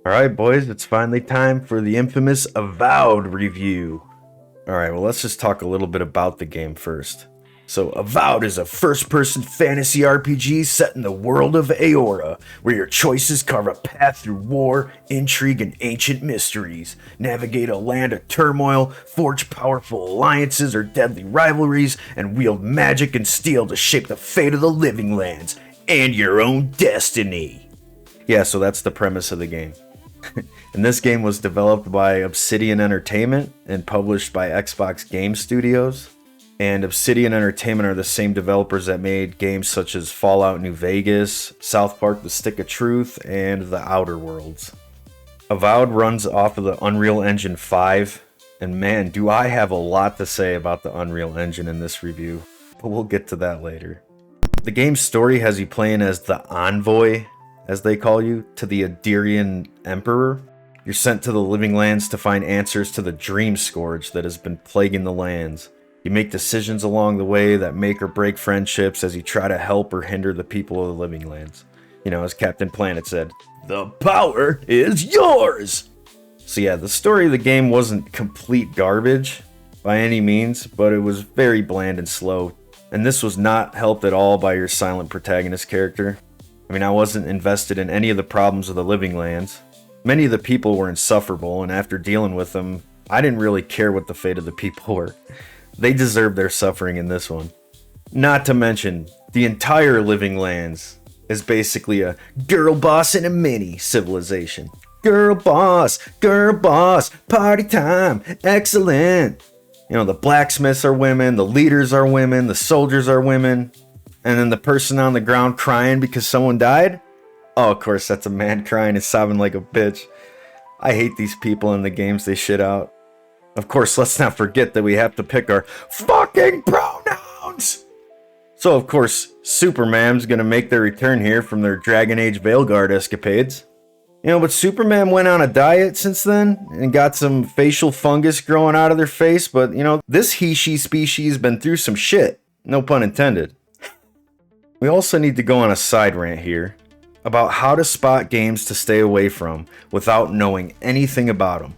Alright, boys, it's finally time for the infamous Avowed review. Alright, well, let's just talk a little bit about the game first. So, Avowed is a first person fantasy RPG set in the world of Aora, where your choices carve a path through war, intrigue, and ancient mysteries. Navigate a land of turmoil, forge powerful alliances or deadly rivalries, and wield magic and steel to shape the fate of the living lands and your own destiny. Yeah, so that's the premise of the game. And this game was developed by Obsidian Entertainment and published by Xbox Game Studios. And Obsidian Entertainment are the same developers that made games such as Fallout New Vegas, South Park The Stick of Truth, and The Outer Worlds. Avowed runs off of the Unreal Engine 5, and man, do I have a lot to say about the Unreal Engine in this review, but we'll get to that later. The game's story has you playing as the Envoy, as they call you, to the Adirian Emperor. You're sent to the Living Lands to find answers to the Dream Scourge that has been plaguing the lands. You make decisions along the way that make or break friendships as you try to help or hinder the people of the Living Lands. You know, as Captain Planet said, "The power is yours!" So yeah, the story of the game wasn't complete garbage by any means, but it was very bland and slow. And this was not helped at all by your silent protagonist character. I mean, I wasn't invested in any of the problems of the Living Lands. Many of the people were insufferable, and after dealing with them, I didn't really care what the fate of the people were. They deserved their suffering in this one. Not to mention, the entire Living Lands is basically a girl boss and a mini civilization. Girl boss, party time, excellent. You know, the blacksmiths are women, the leaders are women, the soldiers are women. And then the person on the ground crying because someone died? Oh, of course, that's a man crying and sobbing like a bitch. I hate these people in the games they shit out. Of course, let's not forget that we have to pick our fucking pronouns! So, of course, Superman's gonna make their return here from their Dragon Age Veilguard escapades. You know, but Superman went on a diet since then and got some facial fungus growing out of their face, but, you know, this he-she species been through some shit. No pun intended. We also need to go on a side rant here about how to spot games to stay away from without knowing anything about them.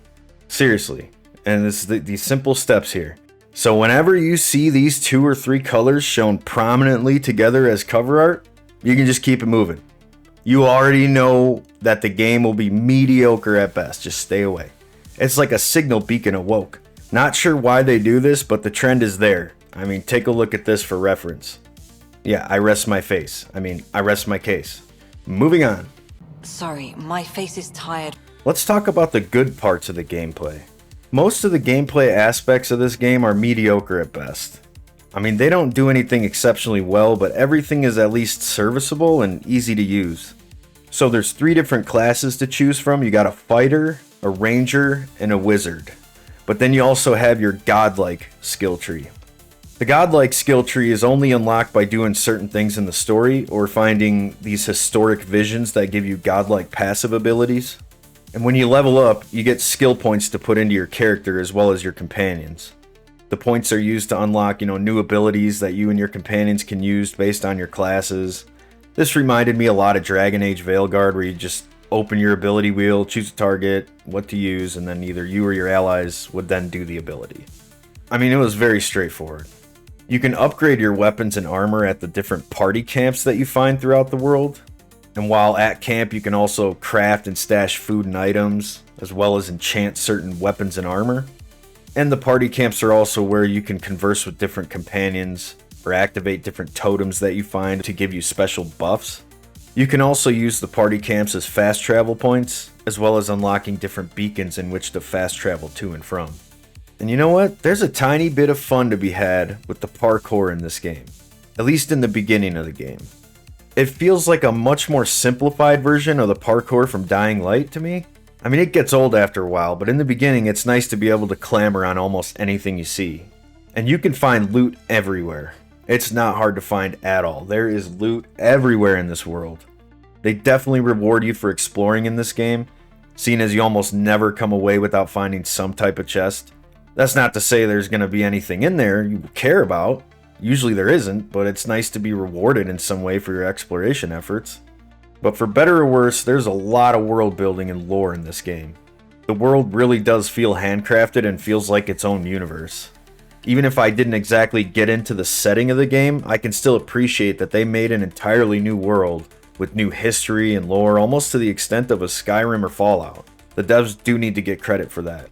Seriously, and this is these simple steps here. So whenever you see these 2 or 3 colors shown prominently together as cover art, you can just keep it moving. You already know that the game will be mediocre at best. Just stay away. It's like a signal beacon awoke. Not sure why they do this, but the trend is there. I mean, take a look at this for reference. Yeah, I rest my case. Moving on. Sorry, my face is tired. Let's talk about the good parts of the gameplay. Most of the gameplay aspects of this game are mediocre at best. I mean, they don't do anything exceptionally well, but everything is at least serviceable and easy to use. So there's 3 different classes to choose from. You got a fighter, a ranger, and a wizard. But then you also have your godlike skill tree. The godlike skill tree is only unlocked by doing certain things in the story or finding these historic visions that give you godlike passive abilities. And when you level up, you get skill points to put into your character as well as your companions. The points are used to unlock, new abilities that you and your companions can use based on your classes. This reminded me a lot of Dragon Age Veilguard, where you just open your ability wheel, choose a target, what to use, and then either you or your allies would then do the ability. I mean, it was very straightforward. You can upgrade your weapons and armor at the different party camps that you find throughout the world. And while at camp, you can also craft and stash food and items, as well as enchant certain weapons and armor. And the party camps are also where you can converse with different companions or activate different totems that you find to give you special buffs. You can also use the party camps as fast travel points, as well as unlocking different beacons in which to fast travel to and from. And you know what? There's a tiny bit of fun to be had with the parkour in this game, at least in the beginning of the game. It feels like a much more simplified version of the parkour from Dying Light to me. I mean, it gets old after a while, but in the beginning it's nice to be able to clamber on almost anything you see. And you can find loot everywhere. It's not hard to find at all. There is loot everywhere in this world. They definitely reward you for exploring in this game, seeing as you almost never come away without finding some type of chest. That's not to say there's going to be anything in there you care about. Usually there isn't, but it's nice to be rewarded in some way for your exploration efforts. But for better or worse, there's a lot of world building and lore in this game. The world really does feel handcrafted and feels like its own universe. Even if I didn't exactly get into the setting of the game, I can still appreciate that they made an entirely new world with new history and lore, almost to the extent of a Skyrim or Fallout. The devs do need to get credit for that.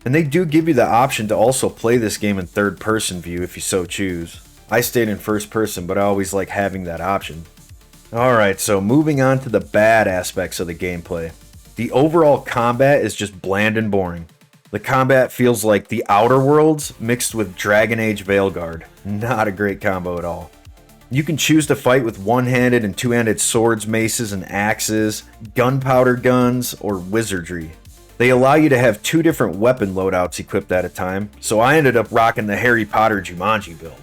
And they do give you the option to also play this game in third person view if you so choose. I stayed in first person, but I always like having that option. Alright, so moving on to the bad aspects of the gameplay. The overall combat is just bland and boring. The combat feels like the Outer Worlds mixed with Dragon Age Veilguard. Not a great combo at all. You can choose to fight with one-handed and two-handed swords, maces, and axes, gunpowder guns, or wizardry. They allow you to have 2 different weapon loadouts equipped at a time, so I ended up rocking the Harry Potter Jumanji build.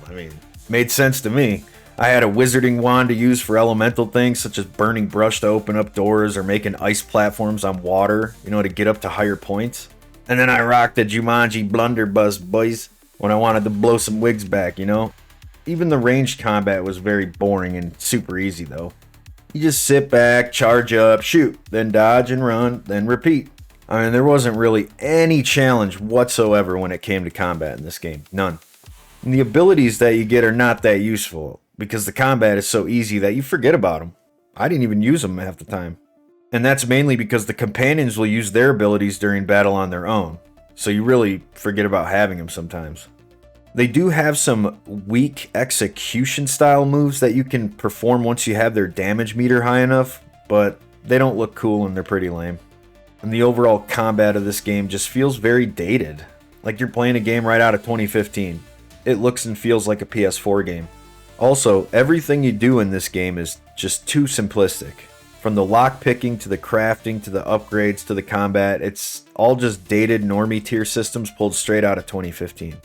Made sense to me. I had a wizarding wand to use for elemental things such as burning brush to open up doors or making ice platforms on water, to get up to higher points. And then I rocked the Jumanji blunderbuss, boys, when I wanted to blow some wigs back, Even the ranged combat was very boring and super easy though. You just sit back, charge up, shoot, then dodge and run, then repeat. There wasn't really any challenge whatsoever when it came to combat in this game. None. And the abilities that you get are not that useful, because the combat is so easy that you forget about them. I didn't even use them half the time. And that's mainly because the companions will use their abilities during battle on their own, so you really forget about having them sometimes. They do have some weak execution style moves that you can perform once you have their damage meter high enough, but they don't look cool and they're pretty lame. And the overall combat of this game just feels very dated, like you're playing a game right out of 2015. It looks and feels like a PS4 game. Also, everything you do in this game is just too simplistic. From the lockpicking to the crafting to the upgrades to the combat, it's all just dated normie tier systems pulled straight out of 2015.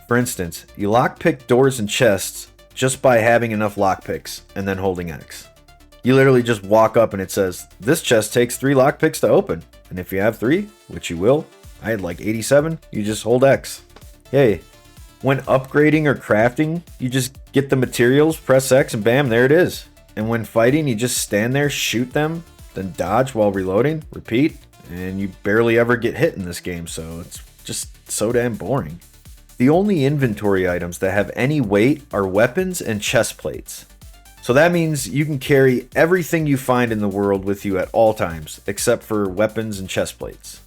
For instance, you lockpick doors and chests just by having enough lockpicks and then holding X. You literally just walk up and it says, this chest takes 3 lockpicks to open. And if you have 3, which you will, I had like 87, you just hold X. Yay. When upgrading or crafting, you just get the materials, press X, and bam, there it is. And when fighting, you just stand there, shoot them, then dodge while reloading, repeat, and you barely ever get hit in this game, so it's just so damn boring. The only inventory items that have any weight are weapons and chest plates. So that means you can carry everything you find in the world with you at all times, except for weapons and chest plates.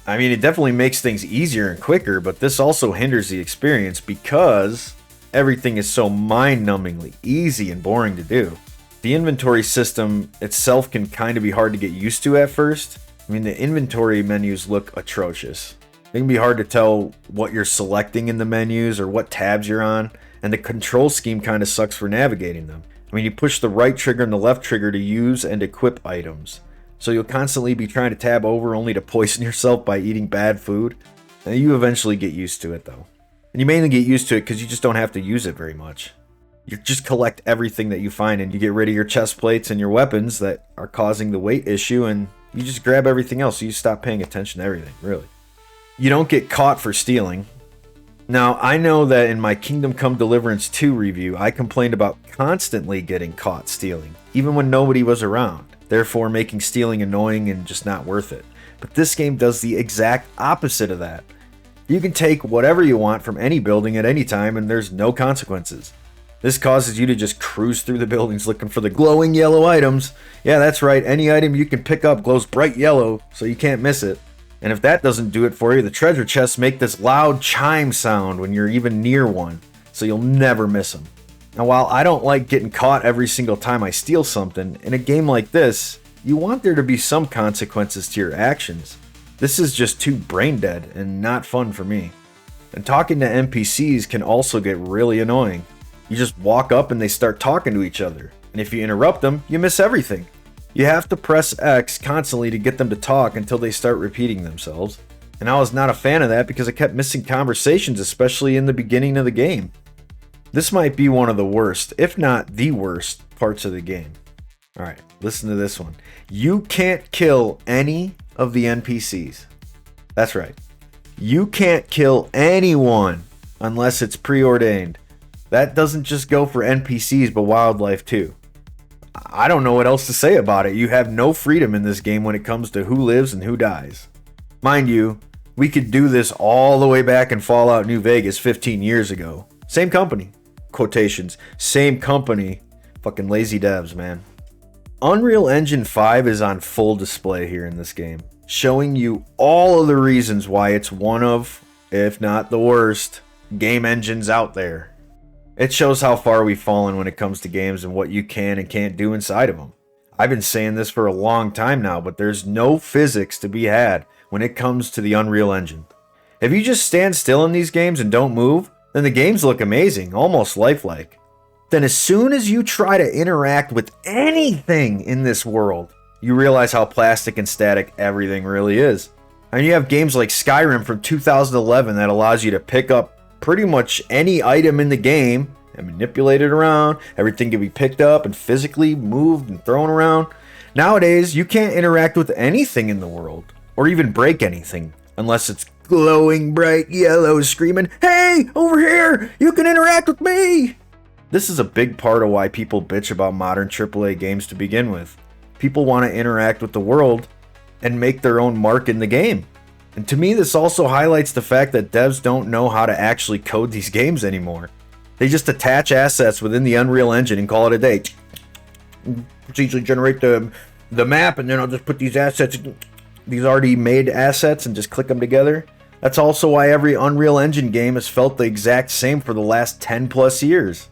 It definitely makes things easier and quicker, but this also hinders the experience because everything is so mind-numbingly easy and boring to do. The inventory system itself can kind of be hard to get used to at first. The inventory menus look atrocious. It can be hard to tell what you're selecting in the menus or what tabs you're on, and the control scheme kind of sucks for navigating them. You push the right trigger and the left trigger to use and equip items. So you'll constantly be trying to tab over only to poison yourself by eating bad food. And you eventually get used to it though. And you mainly get used to it because you just don't have to use it very much. You just collect everything that you find and you get rid of your chest plates and your weapons that are causing the weight issue, and you just grab everything else so you stop paying attention to everything, really. You don't get caught for stealing. Now, I know that in my Kingdom Come Deliverance 2 review, I complained about constantly getting caught stealing, even when nobody was around, therefore making stealing annoying and just not worth it. But this game does the exact opposite of that. You can take whatever you want from any building at any time and there's no consequences. This causes you to just cruise through the buildings looking for the glowing yellow items. Yeah, that's right, any item you can pick up glows bright yellow, so you can't miss it. And if that doesn't do it for you, the treasure chests make this loud chime sound when you're even near one, so you'll never miss them. Now, while I don't like getting caught every single time I steal something, in a game like this, you want there to be some consequences to your actions. This is just too brain dead and not fun for me. And talking to NPCs can also get really annoying. You just walk up and they start talking to each other, and if you interrupt them, you miss everything. You have to press X constantly to get them to talk until they start repeating themselves. And I was not a fan of that because I kept missing conversations, especially in the beginning of the game. This might be one of the worst, if not the worst, parts of the game. Alright, listen to this one. You can't kill any of the NPCs. That's right. You can't kill anyone unless it's preordained. That doesn't just go for NPCs, but wildlife too. I don't know what else to say about it. You have no freedom in this game when it comes to who lives and who dies. Mind you, we could do this all the way back in Fallout New Vegas 15 years ago. Same company. Quotations. Same company. Fucking lazy devs, man. Unreal Engine 5 is on full display here in this game, showing you all of the reasons why it's one of, if not the worst, game engines out there. It shows how far we've fallen when it comes to games and what you can and can't do inside of them. I've been saying this for a long time now, but there's no physics to be had when it comes to the Unreal Engine. If you just stand still in these games and don't move, then the games look amazing, almost lifelike. Then as soon as you try to interact with anything in this world, you realize how plastic and static everything really is. And you have games like Skyrim from 2011 that allows you to pick up pretty much any item in the game and manipulate it around. Everything can be picked up and physically moved and thrown around. Nowadays, you can't interact with anything in the world, or even break anything, unless it's glowing bright yellow screaming, "Hey, over here, you can interact with me!" This is a big part of why people bitch about modern AAA games to begin with. People want to interact with the world and make their own mark in the game. And to me, this also highlights the fact that devs don't know how to actually code these games anymore. They just attach assets within the Unreal Engine and call it a day. Procedurally generate the map, and then I'll just put these assets, these already made assets, and just click them together. That's also why every Unreal Engine game has felt the exact same for the last 10 plus years.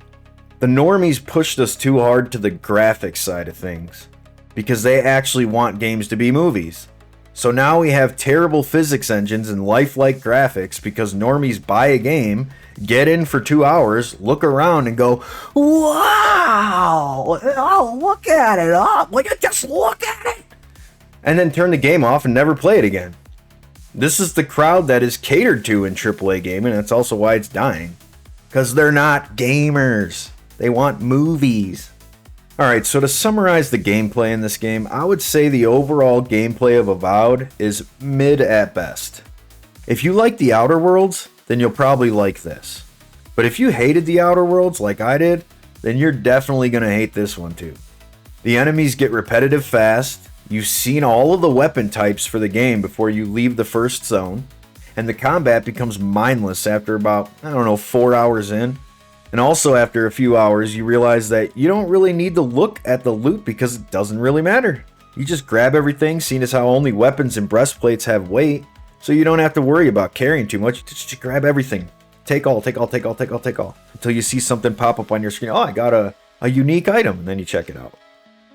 The normies pushed us too hard to the graphics side of things, because they actually want games to be movies. So now we have terrible physics engines and lifelike graphics because normies buy a game, get in for 2 hours, look around and go, "Wow! Oh, look at it! Oh, will you just look at it?" And then turn the game off and never play it again. This is the crowd that is catered to in AAA gaming, and that's also why it's dying. Because they're not gamers. They want movies. Alright, so to summarize the gameplay in this game, I would say the overall gameplay of Avowed is mid at best. If you like the Outer Worlds, then you'll probably like this. But if you hated the Outer Worlds like I did, then you're definitely going to hate this one too. The enemies get repetitive fast, you've seen all of the weapon types for the game before you leave the first zone, and the combat becomes mindless after about, 4 hours in. And also after a few hours, you realize that you don't really need to look at the loot because it doesn't really matter. You just grab everything, seeing as how only weapons and breastplates have weight, so you don't have to worry about carrying too much. Just grab everything. Take all. Until you see something pop up on your screen. Oh, I got a unique item, and then you check it out.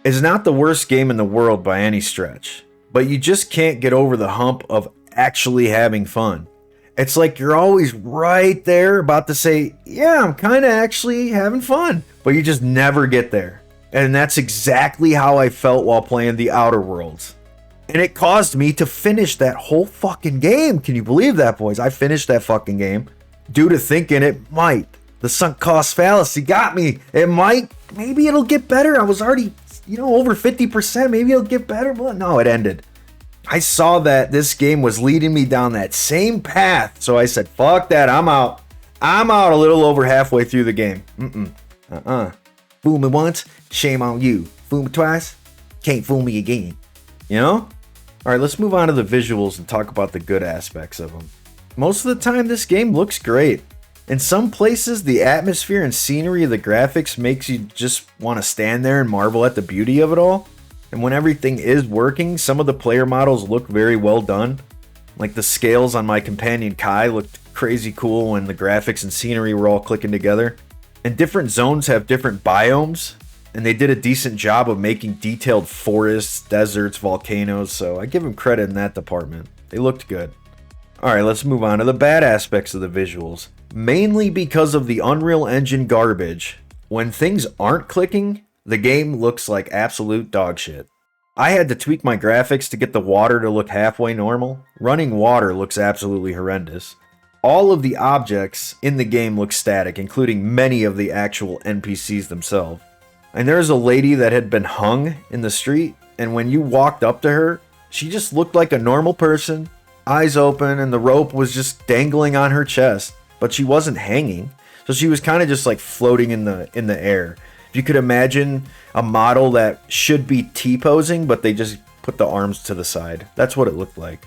It's not the worst game in the world by any stretch, but you just can't get over the hump of actually having fun. It's like you're always right there about to say, yeah, I'm kind of actually having fun, but you just never get there. And that's exactly how I felt while playing the Outer Worlds. And it caused me to finish that whole fucking game. Can you believe that, boys? I finished that fucking game due to thinking it might. The sunk cost fallacy got me. It might. Maybe it'll get better. I was already, over 50%. Maybe it'll get better. But no, it ended. I saw that this game was leading me down that same path, so I said, fuck that, I'm out. I'm out a little over halfway through the game. Fool me once, shame on you. Fool me twice, can't fool me again. Alright, let's move on to the visuals and talk about the good aspects of them. Most of the time, this game looks great. In some places, the atmosphere and scenery of the graphics makes you just want to stand there and marvel at the beauty of it all. And when everything is working, some of the player models look very well done. Like the scales on my companion Kai looked crazy cool when the graphics and scenery were all clicking together. And different zones have different biomes, and they did a decent job of making detailed forests, deserts, volcanoes, so I give them credit in that department. They looked good. Alright, let's move on to the bad aspects of the visuals. Mainly because of the Unreal Engine garbage, when things aren't clicking, the game looks like absolute dog shit. I had to tweak my graphics to get the water to look halfway normal. Running water looks absolutely horrendous. All of the objects in the game look static, including many of the actual NPCs themselves. And there's a lady that had been hung in the street, and when you walked up to her, she just looked like a normal person, eyes open, and the rope was just dangling on her chest, but she wasn't hanging, so she was kind of just like floating in the air. If you could imagine a model that should be T-posing, but they just put the arms to the side. That's what it looked like.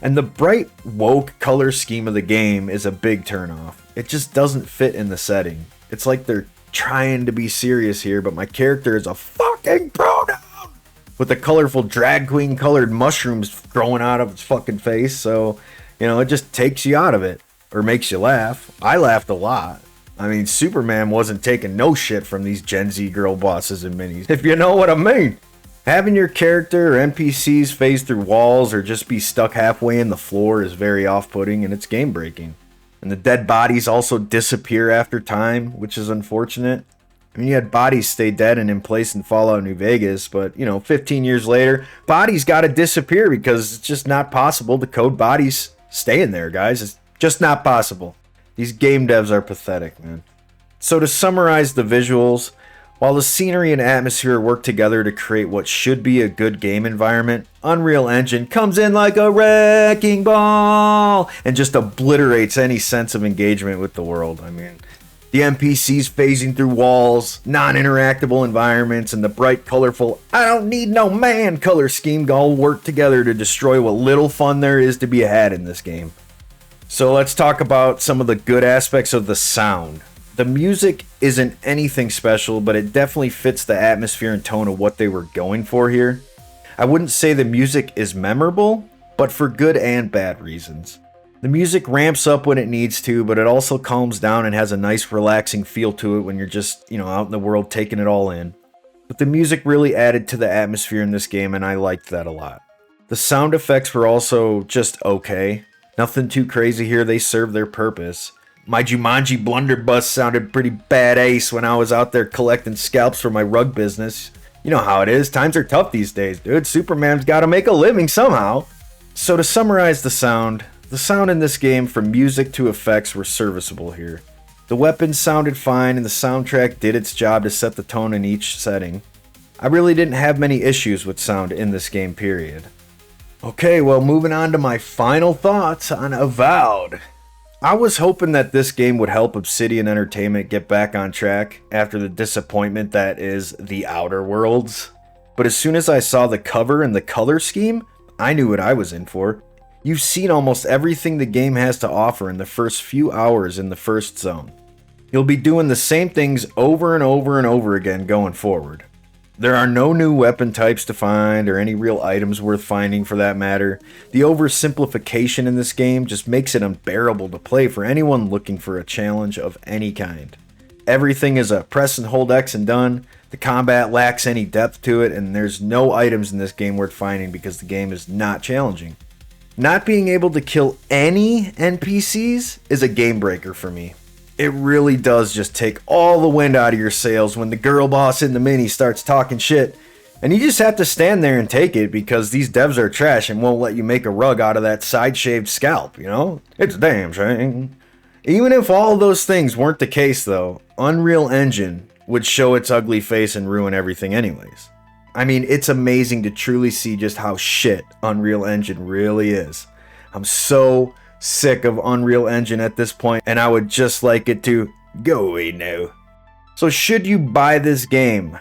And the bright, woke color scheme of the game is a big turnoff. It just doesn't fit in the setting. It's like they're trying to be serious here, but my character is a fucking pronoun! With the colorful drag queen colored mushrooms growing out of its fucking face, so, you know, it just takes you out of it. Or makes you laugh. I laughed a lot. I mean, Superman wasn't taking no shit from these Gen Z girl bosses and minis, if you know what I mean. Having your character or NPCs phase through walls or just be stuck halfway in the floor is very off-putting and it's game-breaking. And the dead bodies also disappear after time, which is unfortunate. I mean, you had bodies stay dead and in place in Fallout New Vegas, but, you know, 15 years later, bodies gotta disappear because it's just not possible to code bodies staying there, guys. It's just not possible. These game devs are pathetic, man. So to summarize the visuals, while the scenery and atmosphere work together to create what should be a good game environment, Unreal Engine comes in like a wrecking ball and just obliterates any sense of engagement with the world. I mean, the NPCs phasing through walls, non-interactable environments, and the bright, colorful, I don't need no man color scheme all work together to destroy what little fun there is to be had in this game. So let's talk about some of the good aspects of the sound. The music isn't anything special, but it definitely fits the atmosphere and tone of what they were going for here. I wouldn't say the music is memorable, but for good and bad reasons. The music ramps up when it needs to, but it also calms down and has a nice relaxing feel to it when you're just, you know, out in the world taking it all in. But the music really added to the atmosphere in this game, and I liked that a lot. The sound effects were also just okay. Nothing too crazy here, they serve their purpose. My Jumanji blunderbuss sounded pretty badass when I was out there collecting scalps for my rug business. You know how it is, times are tough these days, dude. Superman's gotta make a living somehow. So to summarize the sound in this game from music to effects were serviceable here. The weapons sounded fine and the soundtrack did its job to set the tone in each setting. I really didn't have many issues with sound in this game, period. Okay, well, moving on to my final thoughts on Avowed. I was hoping that this game would help Obsidian Entertainment get back on track after the disappointment that is The Outer Worlds. But as soon as I saw the cover and the color scheme, I knew what I was in for. You've seen almost everything the game has to offer in the first few hours in the first zone. You'll be doing the same things over and over and over again going forward. There are no new weapon types to find or any real items worth finding for that matter. The oversimplification in this game just makes it unbearable to play for anyone looking for a challenge of any kind. Everything is a press and hold X and done. The combat lacks any depth to it, and there's no items in this game worth finding because the game is not challenging. Not being able to kill any NPCs is a game breaker for me. It really does just take all the wind out of your sails when the girl boss in the mini starts talking shit. And you just have to stand there and take it because these devs are trash and won't let you make a rug out of that side-shaved scalp, you know? It's a damn shame. Even if all those things weren't the case though, Unreal Engine would show its ugly face and ruin everything anyways. I mean, it's amazing to truly see just how shit Unreal Engine really is. I'm so sick of Unreal Engine at this point, and I would just like it to go away now. So should you buy this game?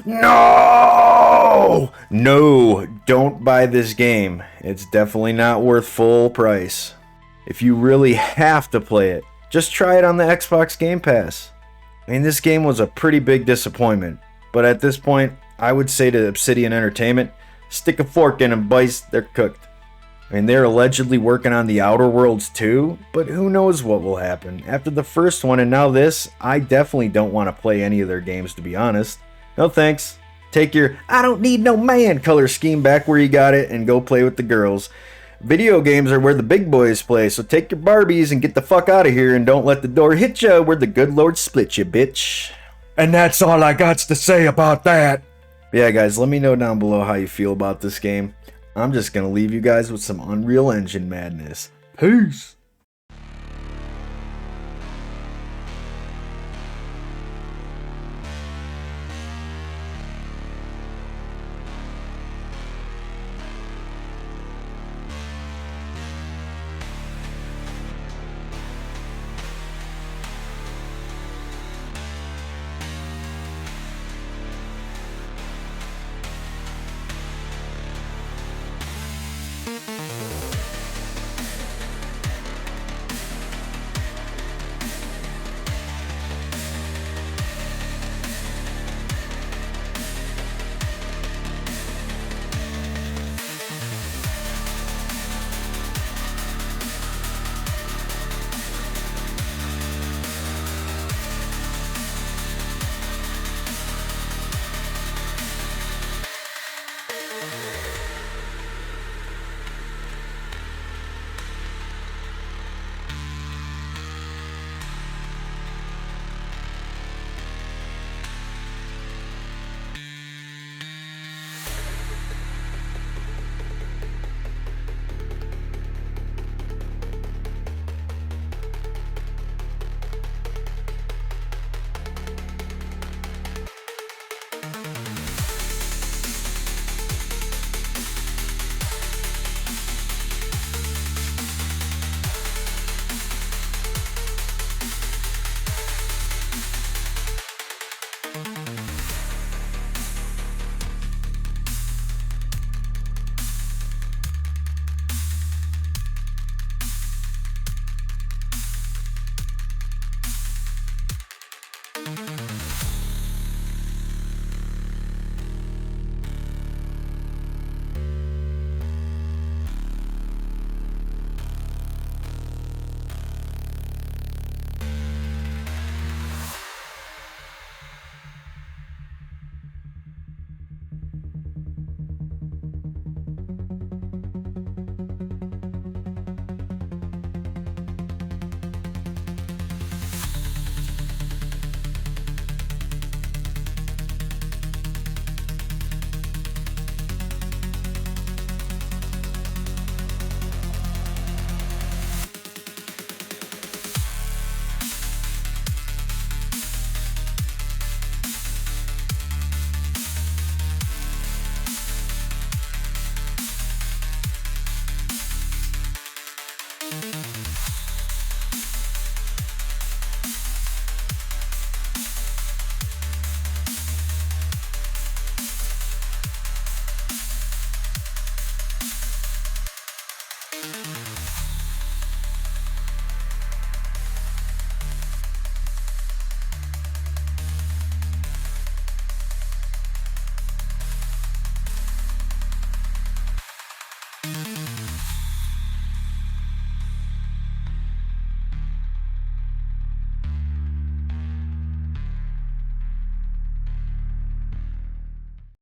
No! No, don't buy this game. It's definitely not worth full price. If you really have to play it, just try it on the Xbox Game Pass. I mean, this game was a pretty big disappointment, but at this point, I would say to Obsidian Entertainment, stick a fork in them, boys, they're cooked. I mean, they're allegedly working on the Outer Worlds too, but who knows what will happen. After the first one and now this, I definitely don't want to play any of their games, to be honest. No thanks. Take your I don't need no man color scheme back where you got it and go play with the girls. Video games are where the big boys play, so take your Barbies and get the fuck out of here and don't let the door hit you where the good Lord split you, bitch. And that's all I got to say about that. Yeah, guys, let me know down below how you feel about this game. I'm just gonna leave you guys with some Unreal Engine madness. Peace.